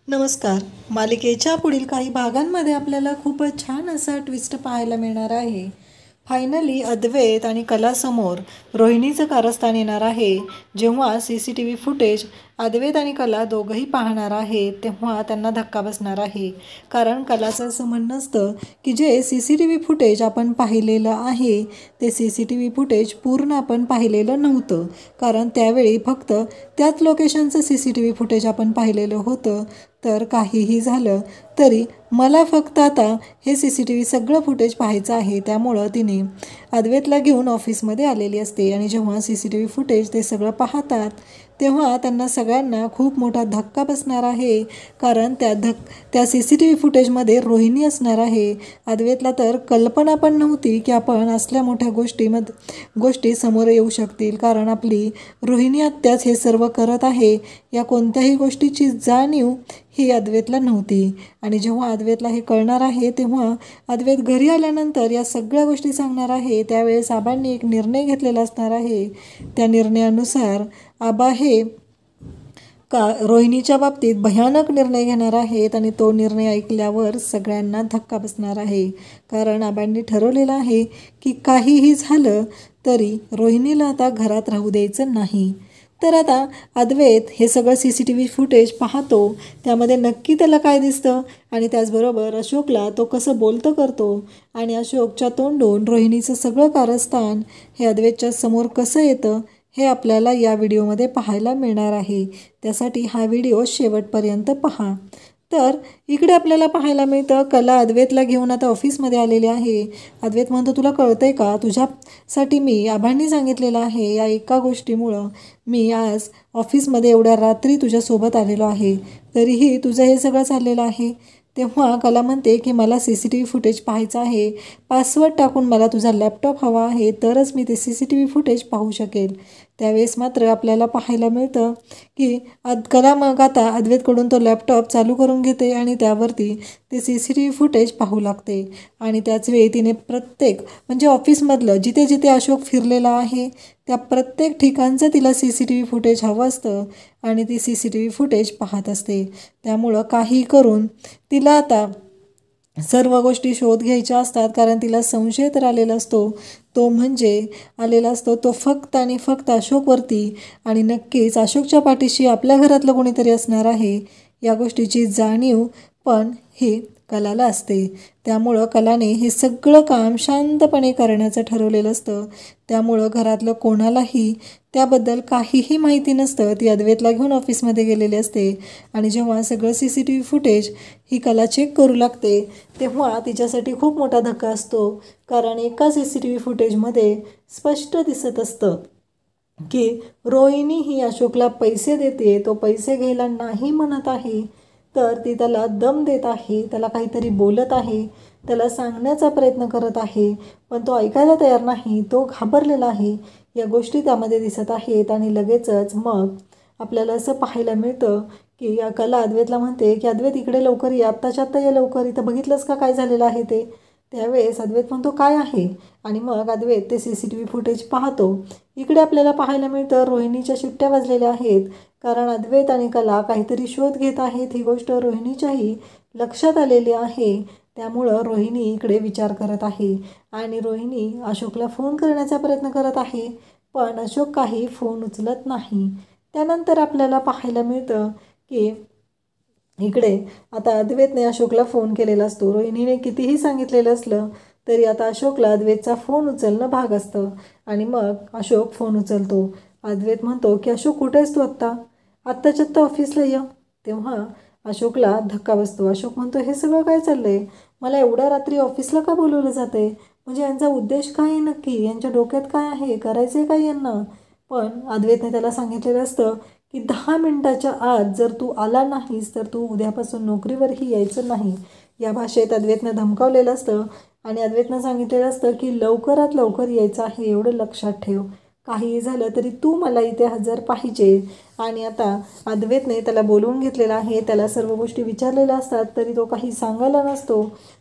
नमस्कार. मालिकेच्या पुढील काही भागांमध्ये आपल्याला खूपच छान असा ट्विस्ट पाहायला मिळणार आहे. फायनली अद्वैत आणि कलासमोर रोहिणीचं कारस्थान येणार आहे. जेव्हा CCTV फुटेज अद्वैत आणि कला दोघंही पाहणार आहेत तेव्हा त्यांना धक्का बसणार आहे. कारण कलाचं असं म्हणणं असतं की जे CCTV फुटेज आपण पाहिलेलं आहे ते CCTV फुटेज पूर्ण आपण पाहिलेलं नव्हतं. कारण त्यावेळी फक्त त्याच लोकेशनचं CCTV फुटेज आपण पाहिलेलं होतं. तर काहीही झालं तरी मला फक्त आता हे CCTV सगळं फुटेज पाहायचं आहे. त्यामुळं तिने अद्वैतला घेऊन ऑफिसमध्ये आलेली असते आणि जेव्हा CCTV फुटेज ते सगळं पाहतात तेव्हा त्यांना सगळ्यांना खूप मोठा धक्का बसणार आहे. कारण त्या CCTV फुटेजमध्ये रोहिणी असणार आहे. अद्वैतला तर कल्पना पण नव्हती की आपण असल्या मोठ्या गोष्टी समोर येऊ शकतील. कारण आपली रोहिणी आत्याच हे सर्व करत आहे या कोणत्याही गोष्टीची जाणीव ही अद्वैतला नव्हती. आणि जेव्हा अद्वैतला हे कळणार आहे तेव्हा अद्वैत घरी आल्यानंतर या सगळ्या गोष्टी सांगणार आहे. त्यावेळेस आबांनी एक निर्णय घेतलेला असणार आहे. त्या निर्णयानुसार आबा हे रोहिणीच्या बाबतीत भयानक निर्णय घेणार आहेत आणि तो निर्णय ऐकल्यावर सगळ्यांना धक्का बसणार आहे. कारण आबांनी ठरवलेलं आहे की काहीही झालं तरी रोहिणीला आता घरात राहू द्यायचं नाही. तर आता अद्वैत हे सगळं CCTV फुटेज पाहतो. त्यामध्ये नक्की त्याला काय दिसतं आणि त्याचबरोबर अशोकला तो कसं बोलतं करतो आणि अशोकच्या तोंडून रोहिणीचं सगळं कारस्थान हे अद्वैतच्या समोर कसं येतं हे आपल्याला या व्हिडिओमध्ये पाहायला मिळणार आहे. त्यासाठी हा व्हिडिओ शेवटपर्यंत पहा. तर इकडे आपल्याला पाहायला मिळतं कला अद्वैतला घेऊन आता ऑफिसमध्ये आलेली आहे. अद्वैत म्हणतो, तुला कळतंय का, तुझ्यासाठी मी आबांनी सांगितलेलं आहे या एका गोष्टीमुळं मी आज ऑफिसमध्ये एवढ्या रात्री तुझ्यासोबत आलेलो आहे, तरीही तुझं हे सगळं चाललेलं आहे. तेव्हा कला म्हणते की मला CCTV फुटेज पाहायचं आहे. पासवर्ड टाकून मला तुझा लॅपटॉप हवा आहे तरच मी ते CCTV फुटेज पाहू शकेल. त्यावेळेस मात्र आपल्याला पाहायला मिळतं की कला मग आता अद्वैतकडून तो लॅपटॉप चालू करून घेते आणि त्यावरती ते CCTV फुटेज पाहू लागते. आणि त्याचवेळी तिने प्रत्येक म्हणजे ऑफिसमधलं जिथे जिथे अशोक फिरलेला आहे त्या प्रत्येक ठिकाणचं तिला CCTV फुटेज हवं असतं आणि ती CCTV फुटेज पाहत असते. त्यामुळं काही करून तिला आता सर्व गोष्टी शोध घ्यायच्या असतात. कारण तिला संशय तर आलेला असतो, तो म्हणजे आलेला असतो तो फक्त आणि फक्त अशोकवरती. आणि नक्कीच अशोकच्या पाठीशी आपल्या घरातलं कोणीतरी असणार आहे या गोष्टीची जाणीव पण ही कलाला असते. त्यामुळं कलाने हे सगळं काम शांतपणे करण्याचं ठरवलेलं असतं. त्यामुळं घरातलं कोणालाही त्याबद्दल काहीही माहिती नसतं. ती अद्वैतला घेऊन ऑफिसमध्ये गेलेली असते आणि जेव्हा सगळं CCTV फुटेज ही कला चेक करू लागते तेव्हा तिच्यासाठी खूप मोठा धक्का असतो. कारण एका CCTV फुटेजमध्ये स्पष्ट दिसत असतं की रोहिणी ही अशोकला पैसे देते. तो पैसे घ्यायला नाही म्हणत आहे तर ती त्याला दम देत आहे, त्याला काहीतरी बोलत आहे, त्याला सांगण्याचा प्रयत्न करत आहे, पण तो ऐकायला तयार नाही, तो घाबरलेला आहे. या गोष्टी त्यामध्ये दिसत आहेत. आणि लगेचच मग आपल्याला असं पाहायला मिळतं की कला अद्वैतला म्हणते की अद्वैत इकडे लवकर ये, आत्ताच्या आत्ता ये लवकर, इथं बघितलंस का काय झालेलं आहे ते. त्यावेळेस अद्वैत म्हणतो काय आहे आणि मग अद्वैत ते CCTV फुटेज पाहतो. इकडे आपल्याला पाहायला मिळतं रोहिणीच्या शिट्ट्या वाजलेल्या आहेत. कारण अद्वैत आणि कला काहीतरी शोध घेत आहेत. ही गोष्ट रोहिणीच्याही लक्षात आलेली आहे. त्यामुळं रोहिणी इकडे विचार करत आहे आणि रोहिणी अशोकला फोन करण्याचा प्रयत्न करत आहे पण अशोक काही फोन उचलत नाही. त्यानंतर आपल्याला पाहायला मिळतं की इकडे आता अद्वैतने अशोकला फोन केलेला असतो. रोहिणीने कितीही सांगितलेलं असलं तरी आता अशोकला अद्वैतचा फोन उचलणं भाग असतं. आणि मग अशोक फोन उचलतो. अद्वैत म्हणतो की अशोक कुठे आहेस तू आत्ताच्या आत्ता ऑफिसला ये. तेव्हा अशोकला धक्का बसतो. अशोक म्हणतो हे सगळं काय चाललंय, मला एवढ्या रात्री ऑफिसला का बोलवलं जाते, म्हणजे यांचा उद्देश काय आहे नक्की, यांच्या डोक्यात काय आहे, करायचं आहे काय यांना. पण अद्वैतने त्याला सांगितलेलं असतं की 10 मिनिटाच्या आत जर तू आला नाहीस तर तू उद्यापासून नोकरीवरही यायचं नाही. या भाषेत अद्वैतनं धमकावलेलं असतं आणि अद्वैतनं सांगितलेलं असतं की लवकरात लवकर यायचं आहे, एवढं लक्षात ठेव. काहीही झालं तरी तू मला इथे हजर पाहिजे. आणि आता अद्वैतने त्याला बोलवून घेतलेलं आहे. त्याला सर्व गोष्टी विचारलेल्या असतात तरी तो काही सांगायला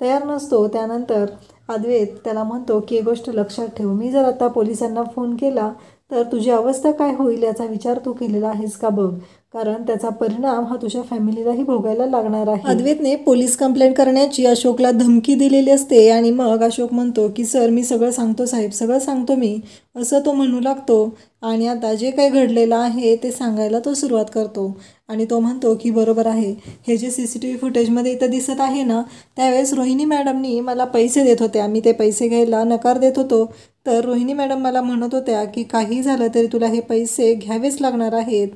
तयार नसतो. त्यानंतर अद्वैत त्याला म्हणतो की एक गोष्ट लक्षात ठेव, मी जर आता पोलिसांना फोन केला तर तुझी अवस्था काय होईल याचा विचार तू केलेला आहेस का बघ. कारण त्याचा परिणाम हा तुझ्या फॅमिलीलाही भोगायला लागणार आहे. अद्वैतने पोलीस कंप्लेंट करण्याची अशोकला धमकी दिलेली असते आणि मग अशोक म्हणतो की सर मी सगळं सांगतो साहेब, सगळं सांगतो मी, असं तो म्हणू लागतो. आणि आता जे काही घडलेलं आहे ते सांगायला तो सुरुवात करतो. आणि तो म्हणतो की बरोबर आहे, हे जे CCTV फुटेजमध्ये इथं दिसत आहे ना, त्यावेळेस रोहिणी मॅडमनी मला पैसे देत होत्या, मी ते पैसे घ्यायला नकार देत होतो. तर रोहिणी मॅडम मला म्हणत होत्या की काही झालं तरी तुला हे पैसे घ्यावेच लागणार आहेत,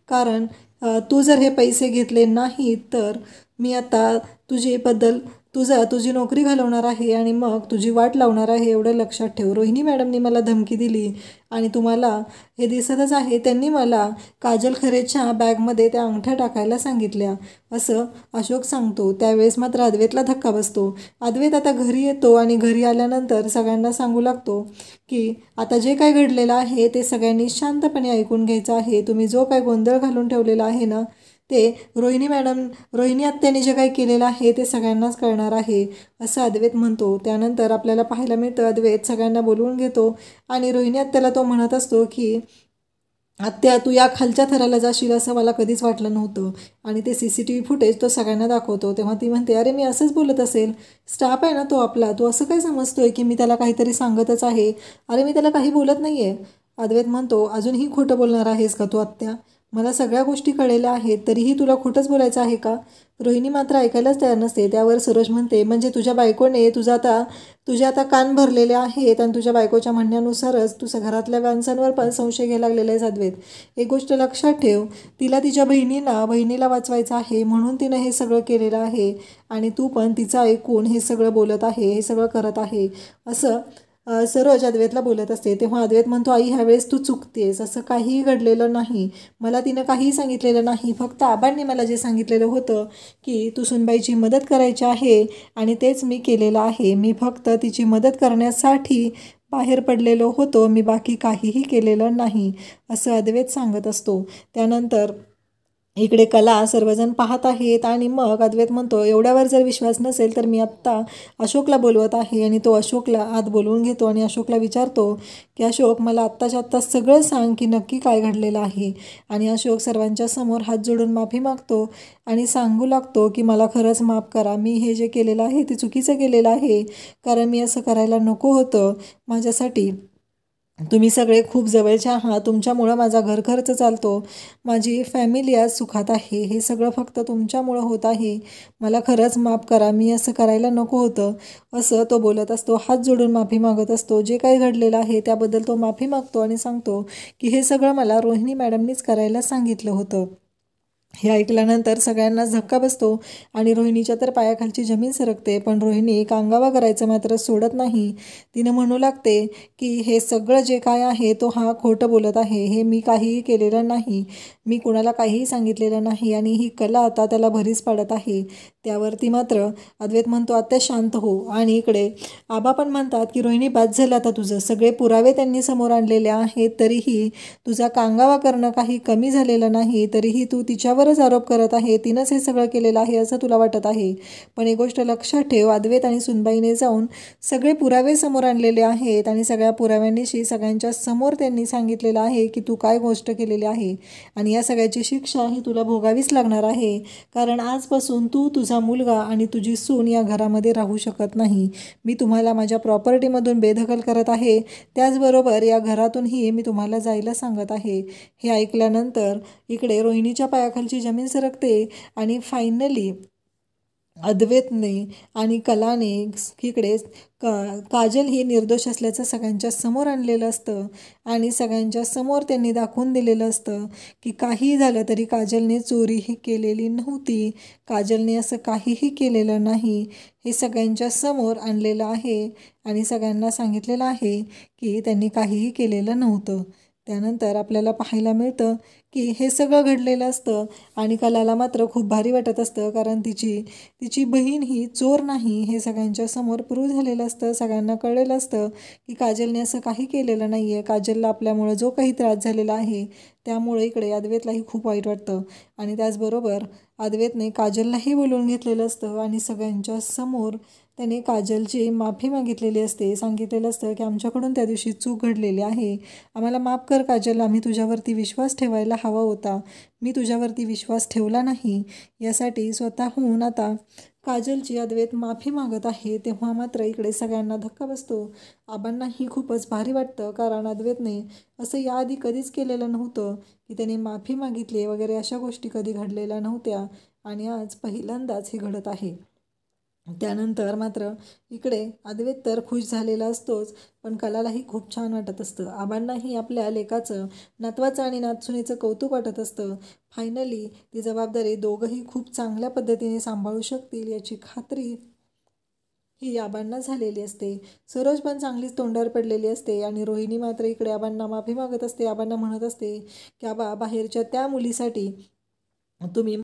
कारण तू जर हे पैसे घेतले नाही तर मी आता तुझी नोकरी घालवणार आहे आणि मग तुझी वाट लावणार आहे, एवढं लक्षात ठेव. रोहिणी मॅडमनी मला धमकी दिली आणि तुम्हाला हे दिसतच आहे, त्यांनी मला काजल खरेच्या बॅगमध्ये त्या अंगठ्या टाकायला सांगितल्या, असं अशोक सांगतो. त्यावेळेस मात्र अद्वैतला धक्का बसतो. अद्वैत आता घरी येतो आणि घरी आल्यानंतर सगळ्यांना सांगू लागतो की आता जे काय घडलेलं आहे ते सगळ्यांनी शांतपणे ऐकून घ्यायचं आहे. तुम्ही जो काय गोंधळ घालून ठेवलेला आहे ना, ते रोहिणी आत्याने जे काही केलेलं आहे ते सगळ्यांनाच कळणार आहे, असं अद्वैत म्हणतो. त्यानंतर आपल्याला पाहायला मिळतं अद्वैत सगळ्यांना बोलवून घेतो आणि रोहिणी आत्याला तो म्हणत असतो की आत्या तू या खालच्या थराला जाशील असं मला कधीच वाटलं नव्हतं. आणि ते CCTV फुटेज तो सगळ्यांना दाखवतो. तेव्हा ती म्हणते अरे मी असंच बोलत असेल, स्टाफ आहे ना तो आपला, तू असं काय समजतोय की मी त्याला काहीतरी सांगतच आहे, अरे मी त्याला काही बोलत नाही आहे. अद्वैत म्हणतो अजूनही खोटं बोलणार आहेस का तू आत्या, मला सगळ्या गोष्टी कळलेल्या आहेत तरीही तुला खोटंच बोलायचं आहे का. रोहिणी मात्र ऐकायलाच तयार नसते. त्यावर सरोज म्हणते म्हणजे तुझ्या बायकोने तुझे आता कान भरलेले आहेत आणि तुझ्या बायकोच्या म्हणण्यानुसारच तुझ्या घरातल्या माणसांवर पण संशय घ्यायला लागलेला आहे अद्वैत. एक गोष्ट लक्षात ठेव, तिला तिच्या बहिणीला वाचवायचं आहे म्हणून तिनं हे सगळं केलेलं आहे आणि तू पण तिचं ऐकून हे सगळं बोलत आहे, हे सगळं करत आहे, असं सरोज अद्वैतला बोलत असते. तेव्हा अद्वैत म्हणतो आई ह्यावेळेस तू चुकतेस, असं काहीही घडलेलं नाही, मला तिनं काहीही सांगितलेलं नाही, फक्त आबांनी मला जे सांगितलेलं होतं की तू सुनबाईची मदत करायची आहे आणि तेच मी केलेलं आहे. मी फक्त तिची मदत करण्यासाठी बाहेर पडलेलो होतो, मी बाकी काहीही केलेलं नाही, असं अद्वैत सांगत असतो. त्यानंतर इकडे कला सर्वजण पाहत आहेत आणि मग अद्वैत म्हणतो एवढ्यावर जर विश्वास नसेल तर मी आत्ता अशोकला बोलवत आहे. आणि तो अशोकला आत बोलवून घेतो आणि अशोकला विचारतो की अशोक मला आत्ताच्या आत्ता सगळं सांग की नक्की काय घडलेलं आहे. आणि अशोक सर्वांच्या समोर हात जोडून माफी मागतो आणि सांगू लागतो की मला खरंच माफ करा, मी हे जे केलेलं आहे ते चुकीचं केलेलं आहे, कारण मी असं करायला नको होतं. माझ्यासाठी तुम्ही सगळे खूप जवळचे आहात, तुमच्यामुळं माझा घर खर्च चालतो, माझी फॅमिली आज सुखात आहे, हे सगळं फक्त तुमच्यामुळं होत आहे, मला खरंच माफ करा, मी असं करायला नको होतं, असं तो बोलत असतो. हात जोडून माफी मागत असतो. जे काही घडलेलं आहे त्याबद्दल तो माफी मागतो आणि सांगतो की हे सगळं मला रोहिणी मॅडमनीच करायला सांगितलं होतं. हे ऐकल्यानंतर सगळ्यांनाच धक्का बसतो आणि रोहिणीच्या तर पायाखालची जमीन सरकते. पण रोहिणी कांगावा करायचं मात्र सोडत नाही. तिनं म्हणू लागते की हे सगळं जे काय आहे तो हा खोटं बोलत आहे, हे मी काहीही केलेलं नाही, मी कुणाला काहीही सांगितलेलं नाही आणि ही कला आता त्याला भरीस पाडत आहे. त्यावरती मात्र अद्वैत म्हणतो आत्या शांत हो. आणि इकडे आबा पण म्हणतात की रोहिणी बाद झालं आता तुझं, सगळे पुरावे त्यांनी समोर आणलेले आहेत तरीही तुझा कांगावा करणं काही कमी झालेलं नाही, तरीही तू तिच्यावरच आरोप करत आहे, तिनंच हे सगळं केलेलं आहे असं तुला वाटत आहे. पण एक गोष्ट लक्षात ठेव, अद्वैत आणि सुनबाईने जाऊन सगळे पुरावे समोर आणलेले आहेत आणि सगळ्या पुराव्यांनीशी सगळ्यांच्या समोर त्यांनी सांगितलेलं आहे की तू काय गोष्ट केलेली आहे आणि या सगळ्याची शिक्षा ही तुला भोगावीच लागणार आहे, कारण आजपासून तू, तुझा मुलगा आणि तुझी सून या घरामध्ये राहू शकत नाही. मी तुम्हाला माझ्या प्रॉपर्टीमधून बेदखल करत आहे, त्याचबरोबर या घरातूनही मी तुम्हाला जायला सांगत आहे. हे ऐकल्यानंतर इकडे रोहिणीच्या पायाखालची जमीन सरकते आणि फायनली अद्वैतने आणि कलाने इकडे काजल ही निर्दोष असल्याचं सगळ्यांच्या समोर आणलेलं असतं आणि सगळ्यांच्या समोर त्यांनी दाखवून दिलेलं असतं की काहीही झालं तरी काजलने चोरीही केलेली नव्हती, काजलने असं काहीही केलेलं नाही, हे सगळ्यांच्या समोर आणलेलं आहे आणि सगळ्यांना सांगितलेलं आहे की त्यांनी काहीही केलेलं नव्हतं. त्यानंतर आपल्याला पाहायला मिळतं की हे सगळं घडलेलं असतं आणि कलाला मात्र खूप भारी वाटत असतं, कारण तिची बहीण ही चोर नाही हे सगळ्यांच्या समोर प्रूव्ह झालेलं असतं. सगळ्यांना कळलेलं असतं की काजलने असं काही केलेलं नाही आहे, काजलला आपल्यामुळं जो काही त्रास झालेला आहे त्यामुळे इकडे अद्वैतलाही खूप वाईट वाटतं. आणि त्याचबरोबर अद्वैतने काजललाही बोलवून घेतलेलं असतं आणि सगळ्यांच्या समोर त्याने काजलची माफी मागितलेली असते. सांगितलेलं असतं की आमच्याकडून त्या दिवशी चूक घडलेली आहे, आम्हाला माफ कर काजल, आम्ही तुझ्यावरती विश्वास ठेवायला हवा होता, मी तुझ्यावरती विश्वास ठेवला नाही. यासाठी स्वतःहून आता काजलची अद्वैत माफी मागत आहे. तेव्हा मात्र इकडे सगळ्यांना धक्का बसतो. आबांनाही खूपच भारी वाटतं, कारण अद्वैतने असं याआधी कधीच केलेलं नव्हतं की त्याने माफी मागितली वगैरे. अशा गोष्टी कधी घडलेल्या नव्हत्या आणि आज पहिल्यांदाच हे घडत आहे. त्यानंतर मात्र इकडे अद्वैत तर खुश झालेला असतोच, पण कलालाही खूप छान वाटत असतं. आबांनाही आपल्या लेकाचं, नातवाचं आणि नातसुनेचं कौतुक वाटत असतं. फायनली ती जबाबदारी दोघंही खूप चांगल्या पद्धतीने सांभाळू शकतील याची खात्री ही आबांना झालेली असते. सरोज पण चांगलीच तोंडावर पडलेली असते आणि रोहिणी मात्र इकडे आबांना माफी मागत असते. आबांना म्हणत असते की आबा, बाहेरच्या त्या मुलीसाठी तुम्ही